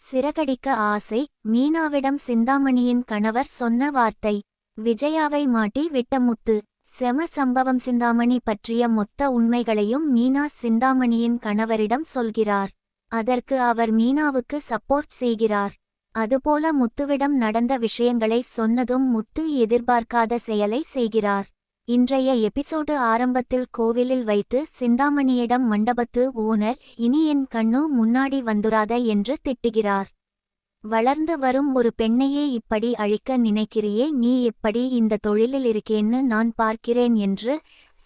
சிறகடிக்க ஆசை. மீனாவிடம் சிந்தாமணியின் கணவர் சொன்ன வார்த்தை. விஜயாவை மாட்டி விட்ட முத்து. செம சம்பவம். சிந்தாமணி பற்றிய மொத்த உண்மைகளையும் மீனா சிந்தாமணியின் கணவரிடம் சொல்கிறார். அதற்கு அவர் மீனாவுக்கு சப்போர்ட் செய்கிறார். அதுபோல முத்துவிடம் நடந்த விஷயங்களை சொன்னதும் முத்து எதிர்பார்க்காத செயலை செய்கிறார். இன்றைய எபிசோடு ஆரம்பத்தில் கோவிலில் வைத்து சிந்தாமணியிடம் மண்டபத்து ஓனர் இனி என் கண்ணு முன்னாடி வந்துராத என்று திட்டுகிறார். வளர்ந்து வரும் ஒரு பெண்ணையே இப்படி அழிக்க நினைக்கிறியே, நீ எப்படி இந்த தொழிலில் இருக்கேன்னு நான் பார்க்கிறேன் என்று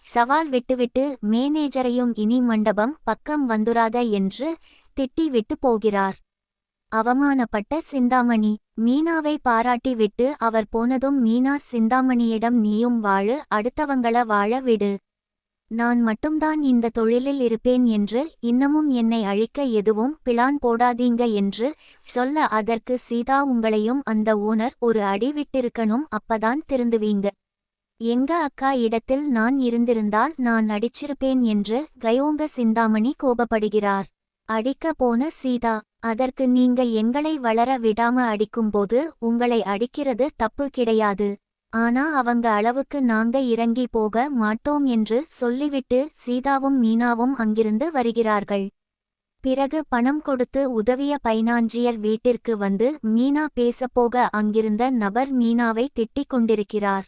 சவால் விட்டுவிட்டு மேனேஜரையும் இனி மண்டபம் பக்கம் வந்துராத என்று திட்டி விட்டு போகிறார். அவமானப்பட்ட சிந்தாமணி மீனாவை பாராட்டி விட்டு அவர் போனதும் மீனா சிந்தாமணியிடம் நீயும் வாழு, அடுத்தவங்கள வாழ விடு. நான் மட்டும்தான் இந்த தொழிலில் இருப்பேன் என்று இன்னமும் என்னை அழிக்க எதுவும் பிளான் போடாதீங்க என்று சொல்ல அதற்கு சீதா உங்களையும் அந்த ஓனர் ஒரு அடி விட்டிருக்கணும், அப்பதான் திருந்துவீங்க. எங்க அக்கா இடத்தில் நான் இருந்திருந்தால் நான் அடிச்சிருப்பேன் என்று கயோங்க சிந்தாமணி கோபப்படுகிறார். அடிக்க போன சீதா அதற்கு நீங்க எங்களை வளர விடாம அடிக்கும்போது உங்களை அடிக்கிறது தப்பு கிடையாது. ஆனா அவங்க அளவுக்கு நாங்க இறங்கி போக மாட்டோம் என்று சொல்லிவிட்டு சீதாவும் மீனாவும் அங்கிருந்து வருகிறார்கள். பிறகு பணம் கொடுத்து உதவிய பைனான்சியர் வீட்டிற்கு வந்து மீனா பேசப்போக அங்கிருந்த நபர் மீனாவை திட்டிக் கொண்டிருக்கிறார்.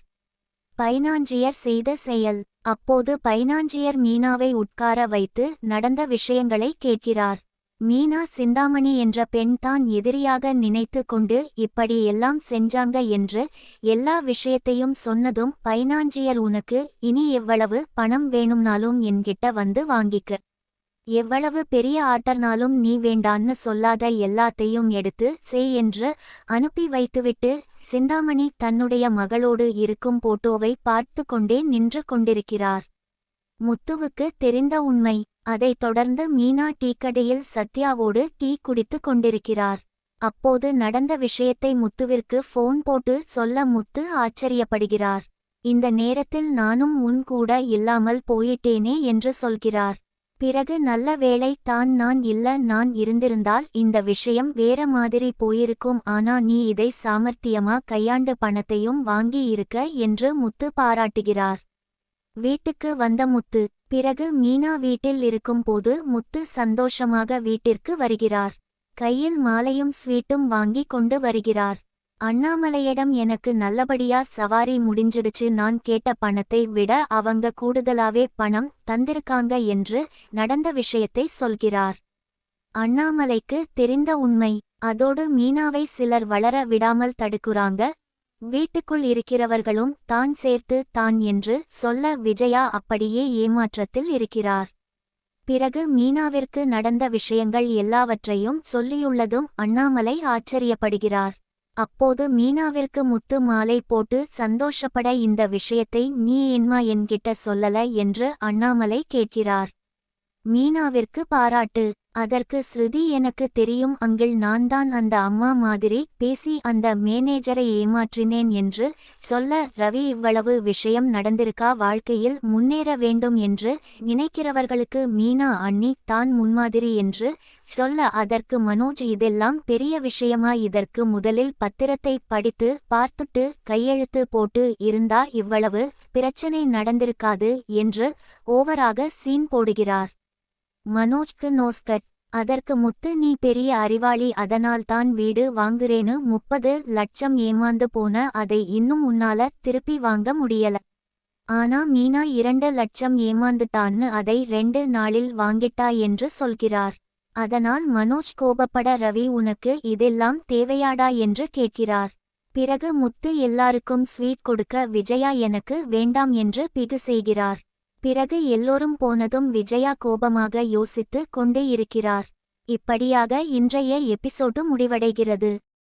பைனான்சியர் செய்த செயல். அப்போது பைனான்சியர் மீனாவை உட்கார வைத்து நடந்த விஷயங்களை கேட்கிறார். மீனா சிந்தாமணி என்ற பெண் தான் எதிரியாக நினைத்து கொண்டு இப்படி எல்லாம் செஞ்சாங்க என்று எல்லா விஷயத்தையும் சொன்னதும் பைனான்சியர் உனக்கு இனி எவ்வளவு பணம் வேணும்னாலும் என்கிட்ட வந்து வாங்கிக்க. எவ்வளவு பெரிய ஆட்டர்னாலும் நீ வேண்டான்னு சொல்லாத, எல்லாத்தையும் எடுத்து செய் என்று அனுப்பி வைத்துவிட்டு சிந்தாமணி தன்னுடைய மகளோடு இருக்கும் போட்டோவை பார்த்து கொண்டே நின்று கொண்டிருக்கிறார். முத்துவுக்கு தெரிந்த உண்மை. அதைத் தொடர்ந்து மீனா டீக்கடையில் சத்யாவோடு டீ குடித்து கொண்டிருக்கிறார். அப்போது நடந்த விஷயத்தை முத்துவிற்கு ஃபோன் போட்டு சொல்ல முத்து ஆச்சரியப்படுகிறார். இந்த நேரத்தில் நானும் உன் கூட இல்லாமல் போயிட்டேனே என்று சொல்கிறார். பிறகு நல்ல வேளை தான் நான் இருந்திருந்தால் இந்த விஷயம் வேற மாதிரி போயிருக்கும், ஆனா நீ இதை சாமர்த்தியமா கையாண்டு பணத்தையும் வாங்கி இருக்க என்று முத்து பாராட்டுகிறார். வீட்டுக்கு வந்த முத்து. பிறகு மீனா வீட்டில் இருக்கும் போது முத்து சந்தோஷமாக வீட்டிற்கு வருகிறார். கையில் மாலையும் ஸ்வீட்டும் வாங்கி கொண்டு வருகிறார். அண்ணாமலையிடம் எனக்கு நல்லபடியா சவாரி முடிஞ்சிடுச்சு, நான் கேட்ட பணத்தை விட அவங்க கூடுதலாவே பணம் தந்திருக்காங்க என்று நடந்த விஷயத்தை சொல்கிறார். அண்ணாமலைக்கு தெரிந்த உண்மை. அதோடு மீனாவை சிலர் வளர விடாமல் தடுக்குறாங்க. வீட்டுக்குள் இருக்கிறவர்களும் தான் சேர்த்து தான் என்று சொல்ல விஜயா அப்படியே ஏமாற்றத்தில் இருக்கிறார். பிறகு மீனாவிற்கு நடந்த விஷயங்கள் எல்லாவற்றையும் சொல்லியுள்ளதும் அண்ணாமலை ஆச்சரியப்படுகிறார். அப்போது மீனாவிற்கு முத்து மாலை போட்டு சந்தோஷப்பட இந்த விஷயத்தை நீ ஏன்மா என்கிட்ட சொல்லல என்று அண்ணாமலை கேட்கிறார். மீனாவிற்கு பாராட்டு. அதற்கு ஸ்ருதி எனக்கு தெரியும் அங்கிள், நான் தான் அந்த அம்மா மாதிரி பேசி அந்த மேனேஜரை ஏமாற்றினேன் என்று சொல்ல ரவி இவ்வளவு விஷயம் நடந்திருக்கா, வாழ்க்கையில் முன்னேற வேண்டும் என்று நினைக்கிறவர்களுக்கு மீனா அண்ணி தான் முன்மாதிரி என்று சொல்ல அதற்கு மனோஜ் இதெல்லாம் பெரிய விஷயமா, இதற்கு முதலில் பத்திரத்தை படித்து பார்த்துட்டு கையெழுத்து போட்டு இருந்தா இவ்வளவு பிரச்சனை நடந்திருக்காது என்று ஓவராக சீன் போடுகிறார். மனோஜ்க்கு நோஸ்கட். அதற்கு முத்து நீ பெரிய அறிவாளி, அதனால்தான் வீடு வாங்குறேன்னு 30 லட்சம் ஏமாந்து போன, அதை இன்னும் உன்னால திருப்பி வாங்க முடியல. ஆனா மீனா 2 லட்சம் ஏமாந்துட்டான்னு அதை 2 நாளில் வாங்கிட்டா என்று சொல்கிறார். அதனால் மனோஜ் கோபப்பட ரவி உனக்கு இதெல்லாம் தேவையாடா என்று கேட்கிறார். பிறகு முத்து எல்லாருக்கும் ஸ்வீட் கொடுக்க விஜயா எனக்கு வேண்டாம் என்று பிகு செய்கிறார். பிறகு எல்லோரும் போனதும் விஜயா கோபமாக யோசித்து கொண்டே இருக்கிறார். இப்படியாக இன்றைய எபிசோடு முடிவடைகிறது.